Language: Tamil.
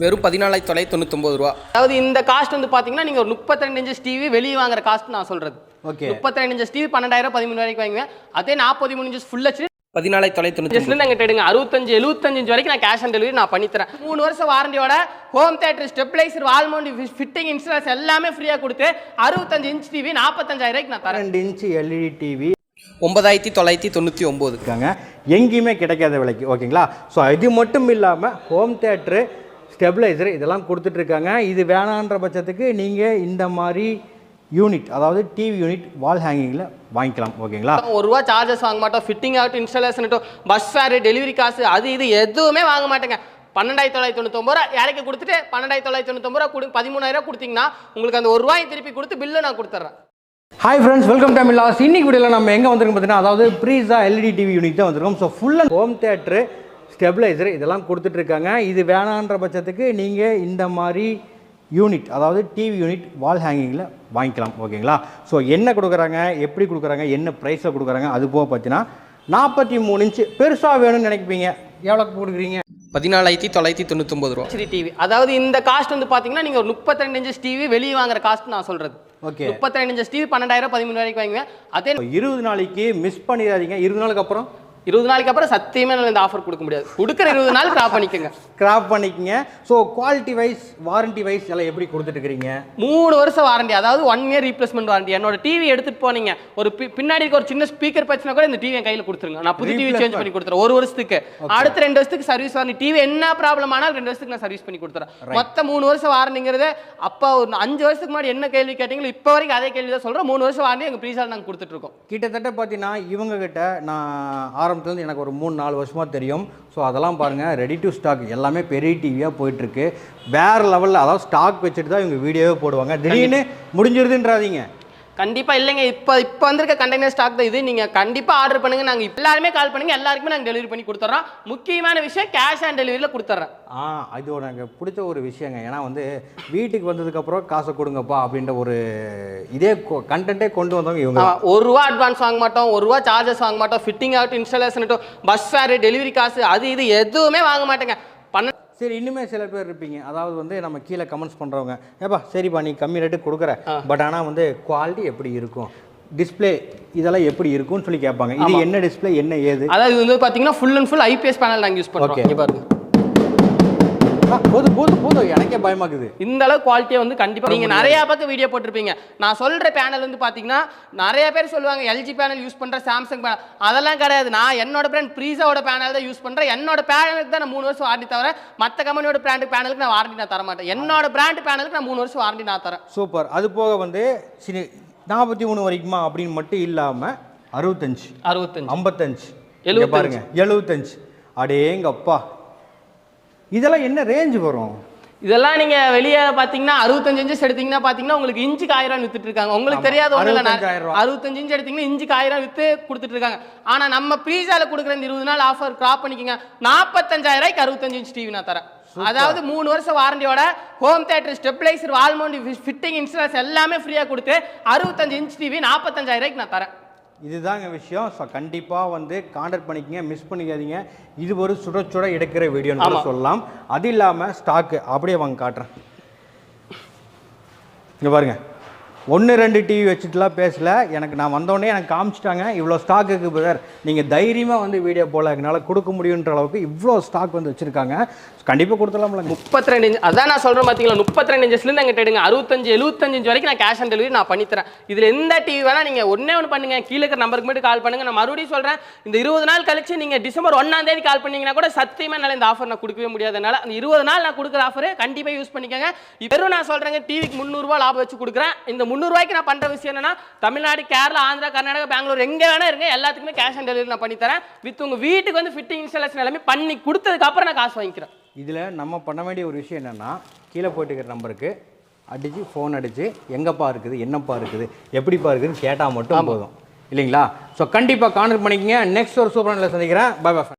வெறும் 14,999 ரூபா. அதாவது இந்த காஸ்ட் வந்து பாத்தீங்கன்னா நீங்க ஒரு 32 இன்ச் டிவி வெளியே வாங்குற காஸ்ட் நான் சொல்றது. ஓகே. 32 இன்ச் டிவி 12,000 13,000 வாங்குவேன். அதே 43 இன்ச் ஃபுல் ஹெச்டி 14,999 நாங்க கேடுங்க 65 75 இன்ச் வரைக்கும் நான் கேஷ் ஆன் டெலிவரி நான் பண்ணி தரேன். 3 வருஷம் வாரண்டியோட home theatre stabiliser wall mount fitting installs எல்லாமே ஃப்ரீயா கொடுத்து 65 இன்ச் டிவி 45,000 ரூபாய்க்கு நான் தரேன். 2 இன்ச் எல்இடி டிவி 9,999 இருக்காங்க, எங்கேயுமே கிடைக்காத விலைக்கு. ஓகேங்களா? ஸோ இது மட்டும் இல்லாமல் ஹோம் தியேட்டரு ஸ்டெபிலைசர் இதெல்லாம் கொடுத்துட்ருக்காங்க. இது வேணான்ற பட்சத்துக்கு நீங்கள் இந்த மாதிரி யூனிட், அதாவது டிவி யூனிட் வால் ஹேங்கிங்கில் வாங்கிக்கலாம். ஓகேங்களா? ₹1 சார்ஜஸ் வாங்க மாட்டோம், ஃபிட்டிங் ஆகட்டும், இன்ஸ்டாலேஷன் ஆகட்டும், பஸ் ஃபேர், டெலிவரி காசு, அது இது எதுவுமே வாங்க மாட்டேங்க. 12,999 ரூபா இறக்கி கொடுத்துட்டு 12,999 ரூபா கொடுங்க, 13,000 கொடுத்தீங்கன்னா உங்களுக்கு அந்த ₹1 திருப்பி கொடுத்து பில்லு நான் கொடுத்துட்றேன். ஹாய் ஃப்ரெண்ட்ஸ், வெல்கம் டு மில்லாஸ். இன்னைக்கு வீடியோவில் நம்ம எங்கே வந்திருக்கோம் பார்த்தீங்கன்னா, அதாவது ப்ரீஸா எல்இடி டிவி யூனிட் தான் வந்திருக்கோம். So full and home theatre stabiliser இதெல்லாம் கொடுத்துட்ருக்காங்க. இது வேணான்ற பட்சத்துக்கு நீங்கள் இந்த மாதிரி யூனிட், அதாவது டிவி யூனிட் வால் ஹேங்கிங்கில் வாங்கிக்கலாம். ஓகேங்களா? ஸோ என்ன கொடுக்குறாங்க, எப்படி கொடுக்குறாங்க, என்ன ப்ரைஸில் கொடுக்குறாங்க, அது போக பார்த்தீங்கன்னா 43 இன்ச்சு பெருசாக வேணும்னு நினைப்பீங்க. எவ்வளோக்கு கொடுக்குறீங்க? 14,999 ரூபா. டிவி, அதாவது இந்த காஸ்ட் வந்து பாத்தீங்கன்னா நீங்க ஒரு 32 இன்ச் டிவி வெளியே வாங்குற காஸ்ட் நான் சொல்றது. ஓகே. 32 இன்ச் டிவி 12,000 13,000 வாங்குவேன். அதே 20 நாளைக்கு மிஸ் பண்ணிடாதீங்க. 20 நாளுக்கு அப்புறம் 20 நாளைக்கு அப்புறம் சத்தியமே நான் இந்த ஆஃபர் கொடுக்க முடியாது. கொடுக்குற 20 நாள் கிராப் பண்ணிக்கோங்க. கிராப் பண்ணிக்கங்க. So quality wise, warranty wise எல்லாம் எப்படி கொடுத்துட்டு இருக்கிறீங்க? 3 வருஷம் வாரண்டி, அதாவது 1 இயர் ரீப்ளேஸ்மெண்ட் வாரண்டி. என்னோட டிவி எடுத்துட்டு போனீங்க, ஒரு பின்னாடி இருக்க ஒரு சின்ன ஸ்பீக்கர் பிரச்சனை கூட இந்த டிவி என் கையில் கொடுத்துருங்க, நான் புது டிவி சேஞ்ச் பண்ணி கொடுத்துறேன் 1 வருஷத்துக்கு. அடுத்த 2 வருஷத்துக்கு சர்வீஸ் வாரண்டி. டிவி என்ன ப்ராப்ளம் ஆனாலும் 2 வருஷத்துக்கு நான் சர்வீஸ் பண்ணி கொடுத்துறேன். மொத்தம் 3 வருஷம் வாரண்டிங்கிறது அப்போ ஒரு 5 வருஷத்துக்கு முன்னாடி என்ன கேள்வி கேட்டீங்களோ இப்போ வரைக்கும் அதே கேள்வி தான் சொல்கிறேன். 3 வருஷம் வாரண்டி எங்கள் ப்ரீசால் நாங்கள் கொடுத்துட்டு இருக்கோம். கிட்டத்தட்ட பார்த்தீங்கன்னா இவங்க கிட்ட நான் ஆரம்பத்துலேருந்து எனக்கு ஒரு 3-4 வருஷமாக தெரியும். ஸோ அதெல்லாம் பாருங்கள், ரெடி டு ஸ்டாக் எல்லாமே பெரிய டிவியாக போயிட்டுருக்கு. வேறு லெவலில், அதாவது ஸ்டாக் வச்சுட்டு தான் இவங்க வீடியோவே போடுவாங்க. திடீர்னு முடிஞ்சிருதுன்றாதீங்க. கண்டிப்பாக இல்லைங்க. இப்போ வந்திருக்க கண்டெய்னர் ஸ்டாக் தான் இது. நீங்கள் கண்டிப்பாக ஆர்டர் பண்ணுங்கள். நாங்கள் எல்லாருமே கால் பண்ணுங்கள், எல்லாருக்குமே நாங்கள் டெலிவரி பண்ணி கொடுத்துட்றோம். முக்கியமான விஷயம் கேஷ் ஆன் டெலிவரியில் கொடுத்துட்றேன். அது எனக்கு பிடிச்ச ஒரு விஷயங்க. ஏன்னா வந்து வீட்டுக்கு வந்ததுக்கப்புறம் காசை கொடுங்கப்பா அப்படின்ற ஒரு இதே கண்டென்ட்டே கொண்டு வந்தவங்க இவங்க. ₹1 அட்வான்ஸ் வாங்க மாட்டோம், ₹1 சார்ஜஸ் வாங்க மாட்டோம், ஃபிட்டிங் ஆகட்டும், இன்ஸ்டாலேஷன் ஆகட்டும், பஸ் ஃபேர், டெலிவரி காசு, அது இது எதுவுமே வாங்க மாட்டேங்க. சரி, இன்னுமே சில பேர் இருப்பீங்க, அதாவது வந்து நம்ம கீழே கமெண்ட்ஸ் பண்ணுறவங்க, ஏப்பா சரிப்பா நீ கம்மி ரேட்டு கொடுக்குற, பட் ஆனால் வந்து குவாலிட்டி எப்படி இருக்கும், டிஸ்பிளே இதெல்லாம் எப்படி இருக்கும்னு சொல்லி கேட்பாங்க. இது என்ன டிஸ்பிளே, என்ன ஏது? அதாவது இது வந்து பார்த்தீங்கன்னா full and full IPS panel நாங்கள் யூஸ் பண்ணுறோம். இங்கே பாருங்க, போதும் எனக்கே பயமாக்குது. இந்த அளவு குவாலிட்டியை வந்து கண்டிப்பாக நீங்கள் நிறையா பக்கம் வீடியோ போட்டிருப்பீங்க. நான் சொல்கிற பேனல் வந்து பார்த்தீங்கன்னா நிறைய பேர் சொல்லுவாங்க எல்ஜி பேனல் யூஸ் பண்ணுறேன், சாம்சங் பேனல், அதெல்லாம் கிடையாது. நான் என்னோட பிராண்ட் ப்ரீஸாவோட பேனல் தான் யூஸ் பண்ணுறேன். என்னோட பேனலுக்கு தான் நான் 3 வருஷம் வாரண்டி தவிர மற்ற கம்பெனியோட பிராண்ட் பேனலுக்கு நான் வாரண்டி நான் தர மாட்டேன். என்னோட பிராண்ட் பேனலுக்கு நான் 3 வருஷம் வாரண்டி நான் தரேன். சூப்பர். அது போக வந்து 43 வரைக்குமா அப்படின்னு மட்டும் இல்லாமல் 65 55 பாருங்க 75 அடேங்கப்பா, இதெல்லாம் என்ன ரேஞ்ச் வரும்? இதெல்லாம் நீங்க வெளியே பாத்தீங்கன்னா 65 இன்ச் எடுத்தீங்கன்னா பாத்தீங்கன்னா உங்களுக்கு இன்ச்சுக்கு 1000 வித்துட்டு இருக்காங்க. உங்களுக்கு தெரியாத ஒண்ணு இல்ல, 65 இன்ச் எடுத்தீங்கன்னா இன்ச்சுக்கு 1000 வித்து கொடுத்துட்டு இருக்காங்க. ஆனா நம்ம ப்ரீஸால கொடுக்குற இந்த 20 நாள் ஆஃபர் கிராப் பண்ணிக்கங்க, 45,000 ரூபாய்க்கு 65 இன்ச் டிவி நான் தரேன். அதாவது 3 வருஷம் வாரண்டியோட home theatre stabiliser wall mount fitting installs எல்லாமே ஃப்ரீயா கொடுத்து 65 இன்ச் டிவி 45,000 ரூபாய்க்கு நான் தரேன். இதுதாங்க விஷயம். ஸோ கண்டிப்பாக வந்து கான்டாக்ட் பண்ணிக்கங்க, மிஸ் பண்ணிக்காதீங்க. இது ஒரு சுட எடுக்கிற வீடியோன்னு சொல்லலாம். அது இல்லாமல் ஸ்டாக்கு அப்படியே வாங்க காட்டுறேன். இங்கே பாருங்கள், 1-2 டிவி வச்சுட்டுலாம் பேசல, எனக்கு நான் வந்தோடனே எனக்கு காமிச்சிட்டாங்க இவ்வளோ ஸ்டாக்குக்கு பிரதர், நீங்கள் தைரியமாக வந்து வீடியோ போல என்னால் கொடுக்க முடியுன்ற அளவுக்கு இவ்வளோ ஸ்டாக் வந்து வச்சுருக்காங்க. கண்டிப்பாக கொடுத்துலாம்ல. 32 இன்ச் அதான் நான் சொல்கிறேன் பார்த்தீங்களா, 32 இன்ச்லேருந்து எங்கிட்ட எடுங்க. 65 75 இன்ச் வரைக்கும் நான் கேஷ் ஆன் டெலிவரி நான் பண்ணித்தரேன். இதில் எந்த டிவி வேணால் நீங்கள் ஒன்றே பண்ணுங்கள், கீழே இருக்கிற நம்பருக்கு மட்டும் கால் பண்ணுங்கள். நான் மறுபடியும் சொல்கிறேன், இந்த 20 நாள் கழிச்சு நீங்கள் டிசம்பர் 1ஆம் தேதி கால் பண்ணிங்கன்னா கூட சத்தியமாக என்னால் இந்த ஆஃபர் நான் கொடுக்கவே முடியாதனால அந்த 20 நாள் நான் கொடுக்குற ஆஃபர் கண்டிப்பாக யூஸ் பண்ணிக்கோங்க. வெறும் நான் சொல்கிறேங்க, டிவிக்கு ₹300 லாபம் வச்சு கொடுக்குறேன். இந்த ₹300 நான் பண்ணுற விஷயம் என்னன்னா, தமிழ்நாடு, கேரளா, ஆந்திரா, கர்நாடகா, பெங்களூர் எங்கே வேணா இருங்க, எல்லாத்துக்குமே கேஷ் ஆன் டெலிவரி நான் பண்ணி தரேன். வித் உங்கள் வீட்டுக்கு வந்து ஃபிட்டிங் இன்ஸ்டாலேஷன் எல்லாமே பண்ணி கொடுத்ததுக்கு அப்புறம் நான் காசு வாங்கிக்கிறேன். இதில் நம்ம பண்ண வேண்டிய ஒரு விஷயம் என்னென்னா, கீழே போயிட்டு இருக்கிற நம்பருக்கு அடித்து ஃபோன் அடித்து எங்கப்பா இருக்குது, என்னப்பா இருக்குது, எப்படிப்பா இருக்குதுன்னு கேட்டால் மட்டும் போதும் இல்லைங்களா? ஸோ கண்டிப்பாக கான்டாக்ட் பண்ணிக்கங்க. நெக்ஸ்ட் ஒரு சூப்பரான சந்திக்கிறேன். Bye by.